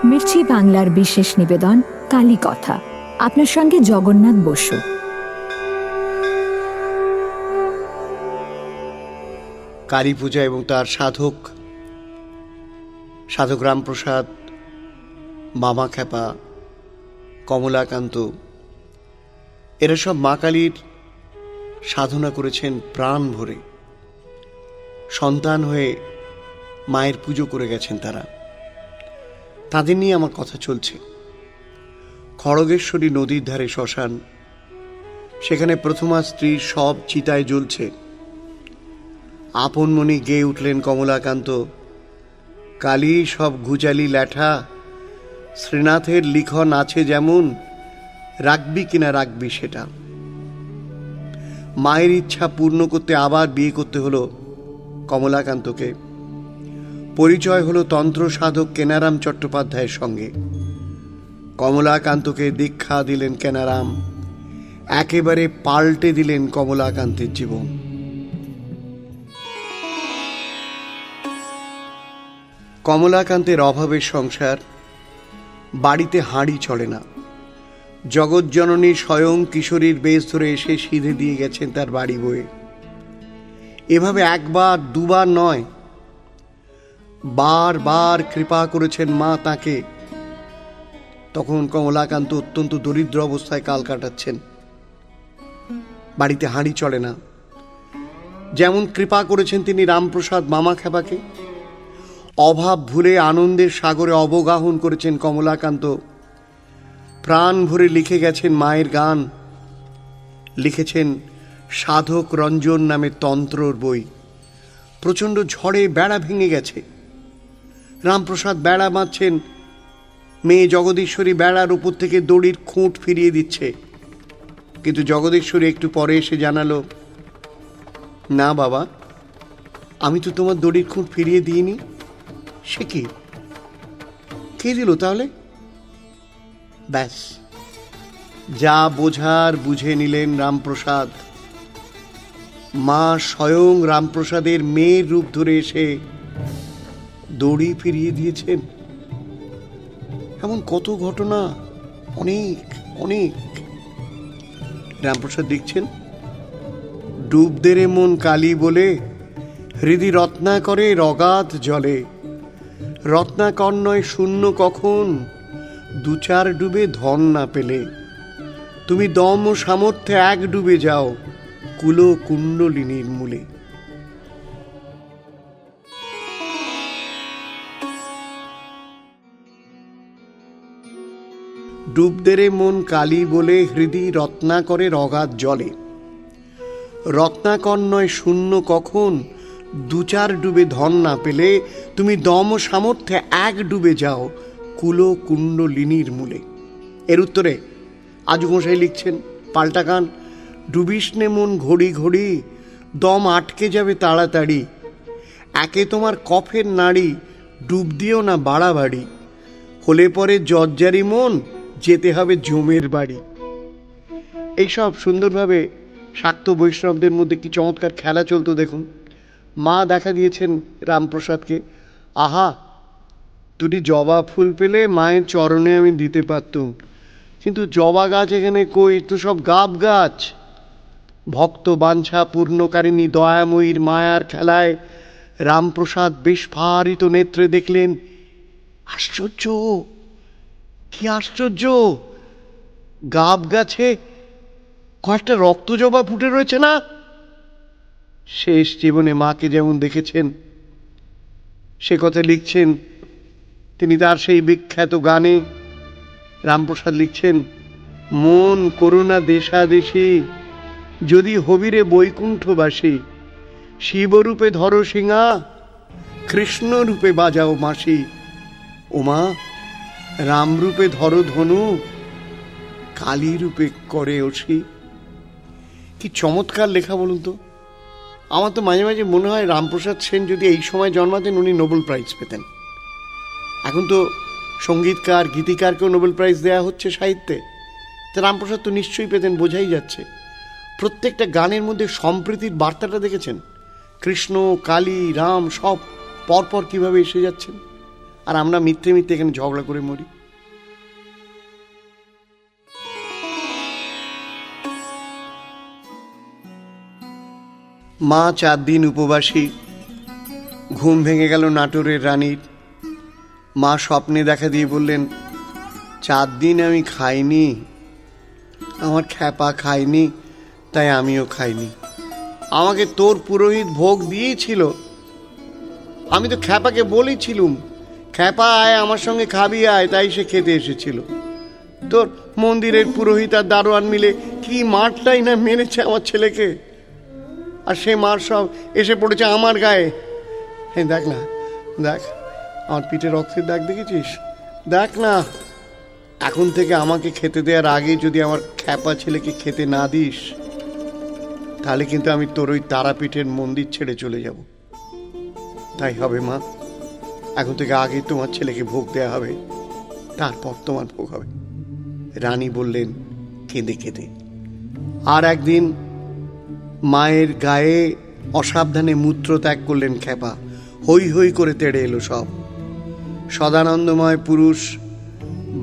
মির্চি বাংলার বিশেষ নিবেদন কালী কথা। আপনার সঙ্গে জগন্নাথ বসু। কালী পূজা এবং তার সাধক রামপ্রসাদ, মামা খ্যাপা, কমলাকান্ত, এরা সব মা কালীর সাধনা করেছেন প্রাণ ভরে। সন্তান হয়ে মায়ের পুজো করে গেছেন তারা। তাদের নিয়ে আমার কথা চলছে। খড়গেশ্বরী নদীর ধারে শ্মশান, সেখানে প্রথমা স্ত্রীর সব চিতায় জ্বলছে। আপন মনে গেয়ে উঠলেন কমলাকান্ত, কালী সব ঘুচালি ল্যাঠা, শ্রীনাথের লিখন আছে যেমন, রাখবি কিনা রাখবি সেটা। মায়ের ইচ্ছা পূর্ণ করতে আবার বিয়ে করতে হলো কমলাকান্তকে। পরিচয় হলো তন্ত্র সাধক কেনারাম চট্টোপাধ্যায়ের সঙ্গে। কমলাকান্তকে দীক্ষা দিলেন কেনারাম, একেবারে পাল্টে দিলেন কমলাকান্তের জীবন। কমলাকান্তের অভাবের সংসার, বাড়িতে হাঁড়ি চলে না। জগৎজননী স্বয়ং কিশোরীর বেশ ধরে এসে সিধে দিয়ে গেছেন তার বাড়ি বয়ে। এভাবে একবার দুবার নয়, বারবার কৃপা করেছেন মা তাকে। তখন কমলাকান্ত অত্যন্ত দরিদ্র অবস্থায় কাল কাটাচ্ছেন। বাড়িতে হাঁড়ি চলে না। যেমন কৃপা করেছেন তিনি রামপ্রসাদ মামা খ্যাপাকে, অভাব ভুলে আনন্দের সাগরে অবগাহন করেছেন কমলাকান্ত। প্রাণ ভরে লিখে গেছেন মায়ের গান, লিখেছেন সাধক রঞ্জন নামে তন্ত্রর বই। প্রচণ্ড ঝড়ে বেড়া ভেঙে গেছে। রামপ্রসাদ বেড়া বাঁধছেন, মেয়ে জগদীশ্বরী বেড়ার উপর থেকে দড়ির খুঁট ফিরিয়ে দিচ্ছে। কিন্তু জগদীশ্বরী একটু পরে এসে জানালো, না বাবা, আমি তো তোমার দড়ির খুঁট ফিরিয়ে দিইনি। সে কি, কে দিল তাহলে? ব্যাস, যা বোঝার বুঝে নিলেন রামপ্রসাদ। মা স্বয়ং রামপ্রসাদের মেয়ের রূপ ধরে এসে দড়ি ফিরিয়ে দিয়েছেন। এমন কত ঘটনা, অনেক অনেক। রামপ্রসাদ লিখছেন, ডুব দেরে মন কালী বলে, হৃদি রত্নাকরে রগাত জলে। রত্নাকর নয় শূন্য কখন, দু চার ডুবে ধন না পেলে। তুমি দম ও সামর্থ্যে এক ডুবে যাও, কুলো কুণ্ডলিনীর মূলে। ডুবদেরে মন কালী বলে, হৃদি রত্নাকরে রগাত জলে। রত্নাকর নয় শূন্য কখন, দু চার ডুবে ধন না পেলে। তুমি দম ও সামর্থ্যে এক ডুবে যাও, কুলো কুণ্ডলিনীর মূলে। এর উত্তরে আজুমশাই লিখছেন পাল্টা গান, ডুবিস নে মন ঘড়ি ঘড়ি, দম আটকে যাবে তাড়াতাড়ি। একে তোমার কফের নাড়ি, ডুব দিও না বাড়াবাড়ি। হলে পরে জর্জারি মন, যেতে হবে জমের বাড়ি। এইসব সুন্দরভাবে শাক্ত বৈষ্ণবদের মধ্যে কি চমৎকার খেলা চলতো দেখুন। মা দেখা দিয়েছেন রামপ্রসাদকে, আহা, দুটি জবা ফুল পেলে মায়ের চরণে আমি দিতে পারতুম, কিন্তু জবা গাছ এখানে কই, তো সব গাব গাছ। ভক্ত বাঞ্ছা পূর্ণকারিণী দয়াময়ীর মায়ার খেলায় রামপ্রসাদ বিস্ফারিত নেত্রে দেখলেন, আশ্চর্য, কি আশ্চর্য, গাব গাছে কয়েকটা রক্ত জবা ফুটে রয়েছে না। শেষ জীবনে মাকে যেমন দেখেছেন সে কথা লিখছেন তিনি তার সেই বিখ্যাত গানে। রামপ্রসাদ লিখছেন, মন করুণা দেশাদেশী, যদি হবিরে বৈকুণ্ঠবাসী। শিবরূপে ধরো সিঙা, কৃষ্ণ রূপে বাজাও মাসি। ওমা, রামরূপে ধরো ধনু, কালী রূপে করে ওসি। কি চমৎকার লেখা বলুন তো। আমার তো মাঝে মাঝে মনে হয় রামপ্রসাদ সেন যদি এই সময় জন্মাতেন উনি নোবেল প্রাইজ পেতেন। এখন তো সঙ্গীতকার গীতিকারকেও নোবেল প্রাইজ দেওয়া হচ্ছে সাহিত্যে, তা রামপ্রসাদ তো নিশ্চয়ই পেতেন, বোঝাই যাচ্ছে। প্রত্যেকটা গানের মধ্যে সম্প্রীতির বার্তাটা দেখেছেন, কৃষ্ণ কালী রাম সব পরপর কিভাবে এসে যাচ্ছেন। আর আমরা মিথ্যে মিথ্যে এখানে ঝগড়া করে মরি। মা 4 দিন উপবাসী। ঘুম ভেঙে গেল নাটোরের রানীর। মা স্বপ্নে দেখা দিয়ে বললেন, 4 দিন আমি খাইনি, আমার খ্যাপা খাইনি, তাই আমিও খাইনি। আমাকে তোর পুরোহিত ভোগ দিয়েছিল, আমি তো খ্যাপাকে বলেছিলুম, খ্যাপা আয় আমার সঙ্গে খাবি আয়, তাই সে খেতে এসেছিল। তোর মন্দিরের পুরোহিত আর দারোয়ান মিলে কি মারটাই না মেরেছে আমার ছেলেকে, আর সে মার সব এসে পড়েছে আমার গায়ে। হ্যাঁ দেখ না, দেখ আমার পিঠে রক্তের দাগ দেখেছিস, দেখ না। এখন থেকে আমাকে খেতে দেওয়ার আগে যদি আমার খ্যাপা ছেলেকে খেতে না দিস, তাহলে কিন্তু আমি তোর ওই তারাপীঠের মন্দির ছেড়ে চলে যাব। তাই হবে মা, এখন থেকে আগে তোমার ছেলেকে ভোগ দেওয়া হবে, তারপর তোমার ভোগ হবে। রানী বললেন কেঁদে কেঁদে। আর একদিন মায়ের গায়ে অসাবধানে মূত্র ত্যাগ করলেন খ্যাপা। হই হই করে তেড়ে এলো সব। সদানন্দময় পুরুষ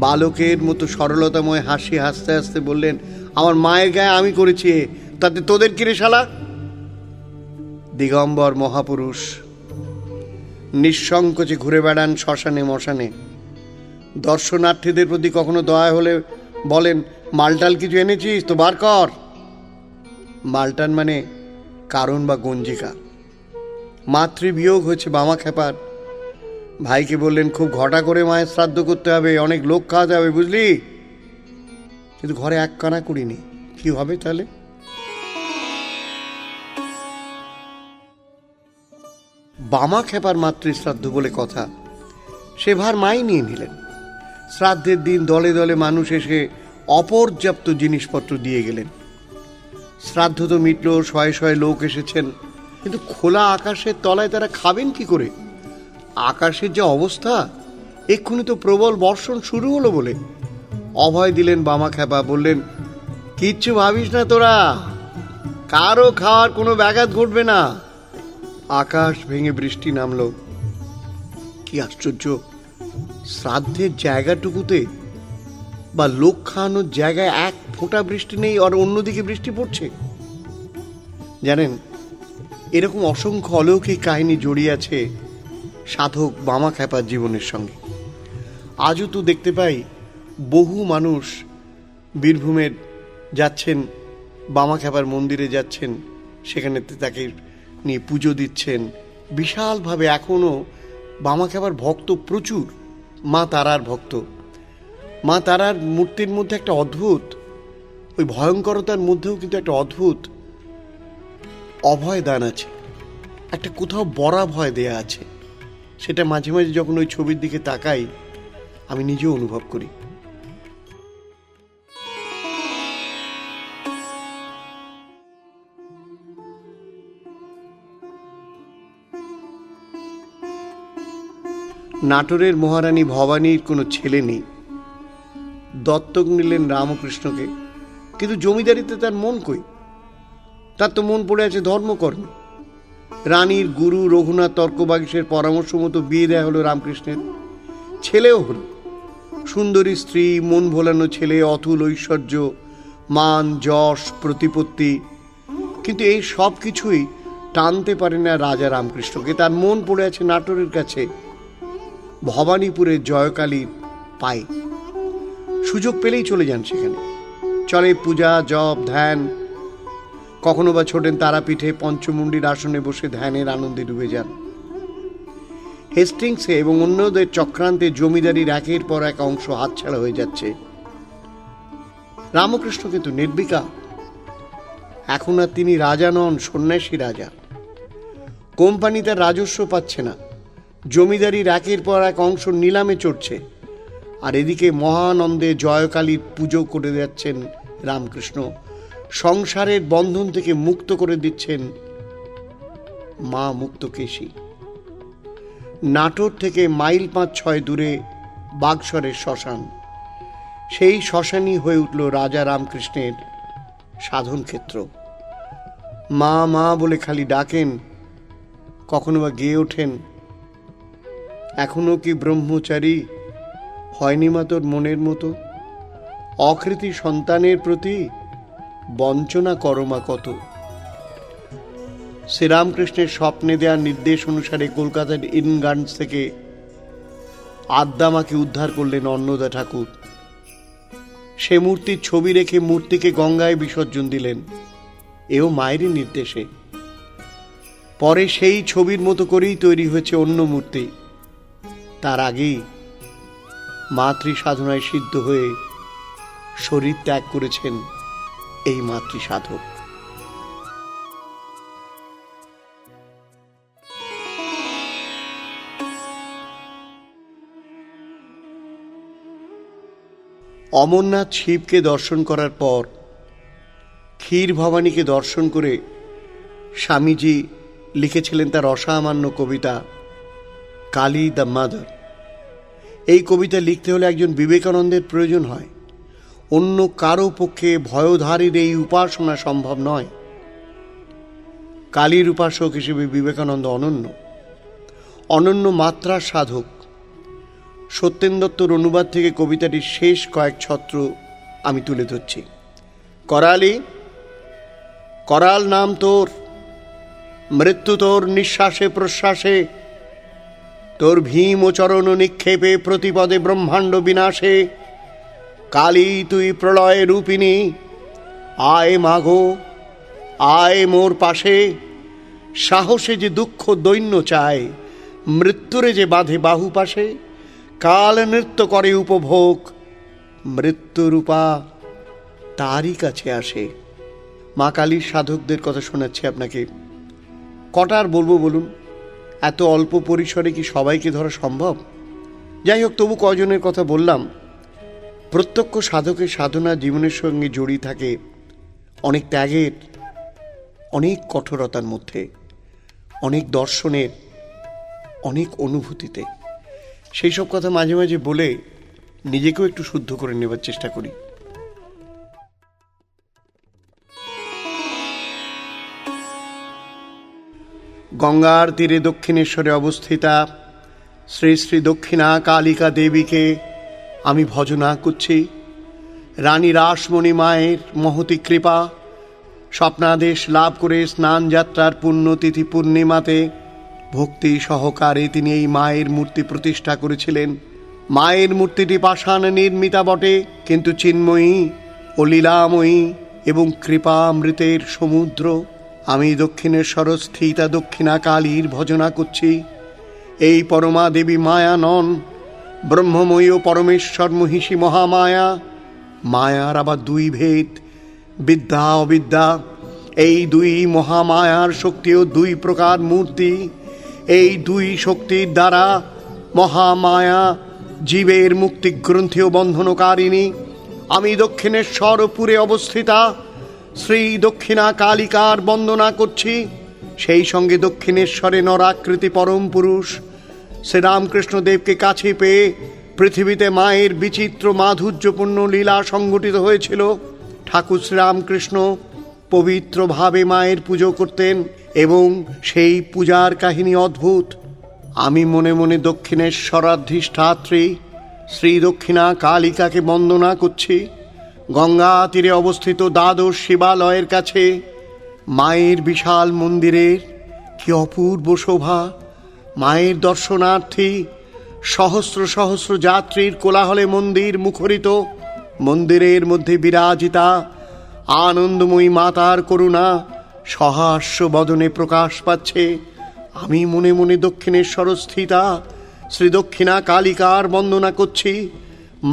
বালকের মতো সরলতাময় হাসি হাসতে হাসতে বললেন, আমার মায়ের গায়ে আমি করেছি, তাতে তোদের কিরে শালা? দিগম্বর মহাপুরুষ নিঃসংকোচে ঘুরে বেড়ান শ্মশানে মশানে। দর্শনার্থীদের প্রতি কখনো দয়া হলে বলেন, মালটাল কিছু এনেছিস তো বার কর। মালটান মানে কারণ বা গঞ্জিকা। মাতৃবিয়োগ হচ্ছে বামা খ্যাপার। ভাইকে বললেন, খুব ঘটা করে মায়ের শ্রাদ্ধ করতে হবে, অনেক লোক খাওয়াতে হবে, বুঝলি? কিন্তু ঘরে 1 কানা করিনি, কি হবে তাহলে? বামা খ্যাপার মাতৃশ্রাদ্ধ বলে কথা, সে ভার মাই নিয়ে নিলেন। শ্রাদ্ধের দিন দলে দলে মানুষ এসে অপর্যাপ্ত জিনিসপত্র দিয়ে গেলেন। শ্রাদ্ধ তো মিটল, শয়ে শয়ে লোক এসেছেন, কিন্তু খোলা আকাশের তলায় তারা খাবেন কি করে? আকাশের যে অবস্থা, এক্ষুনি তো প্রবল বর্ষণ শুরু হলো বলে অভয় দিলেন বামা খ্যাপা। বললেন, কিচ্ছু ভাবিস না তোরা, কারো খাওয়ার কোনো ব্যাঘাত ঘটবে না। আকাশ ভেঙে বৃষ্টি নামলো। কি আশ্চর্য, শ্রাদ্ধের জায়গাটুকুতে বা লোক খাওয়ানোর জায়গায় 1 ফোঁটা বৃষ্টি নেই, আর অন্যদিকে বৃষ্টি পড়ছে। জানেন, এরকম অসংখ্য অলৌকিক কাহিনী জড়িয়ে আছে সাধক বামা খ্যাপার জীবনের সঙ্গে। আজও তো দেখতে পাই বহু মানুষ বীরভূমের যাচ্ছেন, বামা খ্যাপার মন্দিরে যাচ্ছেন, সেখানে তাকে নিয়ে পুজো দিচ্ছেন বিশালভাবে। এখনও বামা খ্যাপার ভক্ত প্রচুর, মা তারার ভক্ত। মা তারার মূর্তির মধ্যে একটা অদ্ভুত, ওই ভয়ঙ্করতার মধ্যেও কিন্তু একটা অদ্ভুত অভয় দান আছে, একটা কোথাও বড়া ভয় দেয়া আছে। সেটা মাঝে মাঝে যখন ওই ছবির দিকে তাকাই আমি নিজেও অনুভব করি। নাটোরের মহারানী ভবানীর কোনো ছেলে নেই, দত্তক নিলেন রামকৃষ্ণকে। কিন্তু জমিদারিতে তার মন কই? তার তো মন পড়ে আছে ধর্মকর্মে। রানীর গুরু রঘুনাথ তর্কবাগীশের পরামর্শ মতো বিয়ে দেয়া হলো রামকৃষ্ণের। ছেলেও হলো, সুন্দরী স্ত্রী, মন ভোলানো ছেলে, অতুল ঐশ্বর্য, মান যশ প্রতিপত্তি। কিন্তু এই সব কিছুই টানতে পারে না রাজা রামকৃষ্ণকে। তার মন পড়ে আছে নাটোরের কাছে, ভবানীপুরের জয়কালীর পায়ে। সুযোগ পেলেই চলে যান সেখানে। চলে পূজা, জপ, ধ্যান। কখনো বা ছোটেন তারাপীঠে পঞ্চমুণ্ডির আসনে বসে ধ্যানের আনন্দে ডুবে যান। হেস্টিংসে এবং অন্যদের চক্রান্তে জমিদারির 1-এর পর 1 অংশ হাতছাড়া হয়ে যাচ্ছে। রামকৃষ্ণ কিন্তু নির্বিকার। এখন আর তিনি রাজা নন, সন্ন্যাসী রাজা। কোম্পানি তার রাজস্ব পাচ্ছে না, জমিদারির 1-এর পর 1 অংশ নিলামে চড়ছে। আর এদিকে মহানন্দে জয়কালীর পুজো করে যাচ্ছেন রামকৃষ্ণ। সংসারের বন্ধন থেকে মুক্ত করে দিচ্ছেন মা মুক্তকেশী। নাটোর থেকে মাইল 5-6 দূরে বাগসরের শ্মশান। সেই শ্মশানই হয়ে উঠল রাজা রামকৃষ্ণের সাধন ক্ষেত্র। মা মা বলে খালি ডাকেন, কখনো বা গেয়ে ওঠেন, এখনো কি ব্রহ্মচারী হয়নি মা তোর মনের মতো? অকৃতি সন্তানের প্রতি বঞ্চনা করমা কত। শ্রীরামকৃষ্ণের স্বপ্নে দেওয়ার নির্দেশ অনুসারে কলকাতার ইনগার্ডস থেকে আদ্দামাকে উদ্ধার করলেন অন্নদা ঠাকুর। সে মূর্তির ছবি রেখে মূর্তিকে গঙ্গায় বিসর্জন দিলেন, এও মায়েরই নির্দেশে। পরে সেই ছবির মতো করেই তৈরি হয়েছে অন্য মূর্তি। তার আগেই মাতৃ সাধনায় সিদ্ধ হয়ে শরীর ত্যাগ করেছেন এই মাতৃ সাধক। অমরনাথ শিবকে দর্শন করার পর ক্ষীর ভবানীকে দর্শন করে স্বামীজি লিখেছিলেন তার অসামান্য কবিতা কালী দ্য মাদার। এই কবিতা লিখতে হলে একজন বিবেকানন্দের প্রয়োজন হয়। অন্য কারো পক্ষে ভয়ধারীর এই উপাসনা সম্ভব নয়। কালীর উপাসক হিসেবে বিবেকানন্দ অনন্য মাত্রার সাধক। সত্যেন দত্তর অনুবাদ থেকে কবিতাটির শেষ কয়েক ছত্র আমি তুলে ধরছি। করালি, করাল নাম তোর, মৃত্যু তোর নিঃশ্বাসে প্রশ্বাসে, তোর ভীম ও চরণ নিক্ষেপে প্রতিপদে ব্রহ্মাণ্ড বিনাশে। কালী তুই প্রলয় রূপিণী, আয় মাগো আয় মোর পাশে। সাহসে যে দুঃখ দৈন্য চায়, মৃত্যুরে যে বাঁধে বাহু পাশে। কাল নৃত্য করে উপভোগ, মৃত্যুরূপা তারই কাছে আসে। মা কালীর সাধকদের কথা শোনাচ্ছি আপনাকে। কটার বলবো বলুন? এত অল্প পরিসরে কি সবাইকে ধরা সম্ভব? যাই হোক, তবু কজনের কথা বললাম। প্রত্যক্ষ সাধকের সাধনা জীবনের সঙ্গে জড়িয়ে থাকে অনেক ত্যাগের, অনেক কঠোরতার মধ্যে, অনেক দর্শনের, অনেক অনুভূতিতে। সেই সব কথা মাঝে মাঝে বলে নিজেকেও একটু শুদ্ধ করে নেবার চেষ্টা করি। গঙ্গার তীরে দক্ষিণেশ্বরে অবস্থিতা শ্রী শ্রী দক্ষিণা কালিকা দেবীকে আমি ভজনা করছি। রানী রাসমণি মায়ের মহতী কৃপা, স্বপ্নাদেশ লাভ করে স্নান যাত্রার পুণ্যতিথি পূর্ণিমাতে ভক্তি সহকারে তিনি এই মায়ের মূর্তি প্রতিষ্ঠা করেছিলেন। মায়ের মূর্তিটি পাষাণ নির্মিতা বটে, কিন্তু চিন্ময়ী ও লীলাময়ী এবং কৃপামৃতের সমুদ্র। আমি দক্ষিণেশ্বর স্থিতা দক্ষিণা কালীর ভজনা করছি। এই পরমা দেবী মায়া নন, ব্রহ্মময়ী ও পরমেশ্বর মহিষী মহামায়া। মায়ার আবার দুই ভেদ, বিদ্যা অবিদ্যা। এই দুই মহামায়ার শক্তিও দুই প্রকার মূর্তি। এই দুই শক্তির দ্বারা মহামায়া জীবের মুক্তি গ্রন্থি ও বন্ধনকারিণী। আমি দক্ষিণেশ্বরপুরে অবস্থিতা শ্রী দক্ষিণা কালিকার বন্দনা করছি। সেই সঙ্গে দক্ষিণেশ্বরে নরাকৃতি পরম পুরুষ শ্রীরামকৃষ্ণদেবকে কাছে পেয়ে পৃথিবীতে মায়ের বিচিত্র মাধুর্যপূর্ণ লীলা সংঘটিত হয়েছিল। ঠাকুর শ্রীরামকৃষ্ণ পবিত্রভাবে মায়ের পুজো করতেন এবং সেই পূজার কাহিনী অদ্ভুত। আমি মনে মনে দক্ষিণেশ্বরাধিষ্ঠাত্রী শ্রী দক্ষিণা কালিকাকে বন্দনা করছি। গঙ্গা তীরে অবস্থিত দ্বাদশ শিবালয়ের কাছে মায়ের বিশাল মন্দিরের কি অপূর্ব শোভা। মায়ের দর্শনার্থী সহস্র সহস্র যাত্রীর কোলাহলে মন্দির মুখরিত। মন্দিরের মধ্যে বিরাজিতা আনন্দময়ী মাতার করুণা সহাস্য বদনে প্রকাশ পাচ্ছে। আমি মনে মনে দক্ষিণেশ্বর স্থিতা শ্রী দক্ষিণা কালিকার বন্দনা করছি।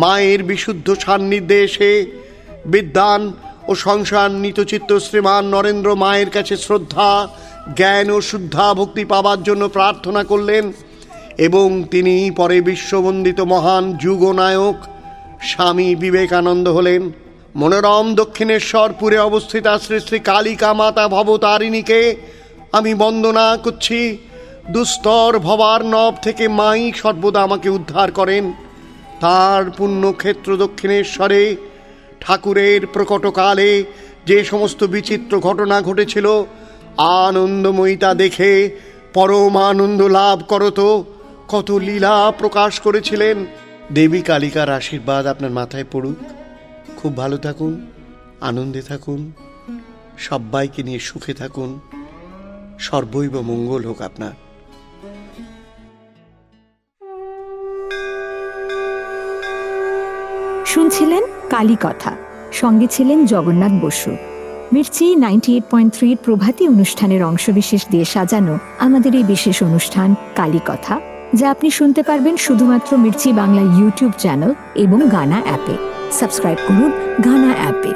মায়ের বিশুদ্ধ সান্নিধ্যে এসে বিদ্বান ও সংসান্বিত চিত্ত শ্রীমান নরেন্দ্র মায়ের কাছে শ্রদ্ধা, জ্ঞান ও শুদ্ধা ভক্তি পাবার জন্য প্রার্থনা করলেন এবং তিনি পরে বিশ্ববন্দিত মহান যুগনায়ক স্বামী বিবেকানন্দ হলেন। মনোরম দক্ষিণেশ্বরপুরে অবস্থিতা শ্রী শ্রী কালিকা মাতা ভবতারিণীকে আমি বন্দনা করছি। দুস্তর ভবার নব থেকে মাই সর্বদা আমাকে উদ্ধার করেন। তার পুণ্যক্ষেত্র দক্ষিণেশ্বরে ঠাকুরের প্রকটকালে যে সমস্ত বিচিত্র ঘটনা ঘটেছিল, আনন্দময়ী তা দেখে পরম আনন্দ লাভ করত। কত লীলা প্রকাশ করেছিলেন। দেবী কালিকার আশীর্বাদ আপনার মাথায় পড়ুক। খুব ভালো থাকুন, আনন্দে থাকুন, সবাইকে নিয়ে সুখে থাকুন। সর্বৈব মঙ্গল হোক আপনার। শুনছিলেন কালী কথা, সঙ্গে ছিলেন জগন্নাথ বসু। মির্চি 98.3 প্রভাতী অনুষ্ঠানের অংশবিশেষ দিয়ে সাজানো আমাদের এই বিশেষ অনুষ্ঠান কালী কথা, যা আপনি শুনতে পারবেন শুধুমাত্র মির্চি বাংলা ইউটিউব চ্যানেল এবং গানা অ্যাপে। সাবস্ক্রাইব করুন গানা অ্যাপে।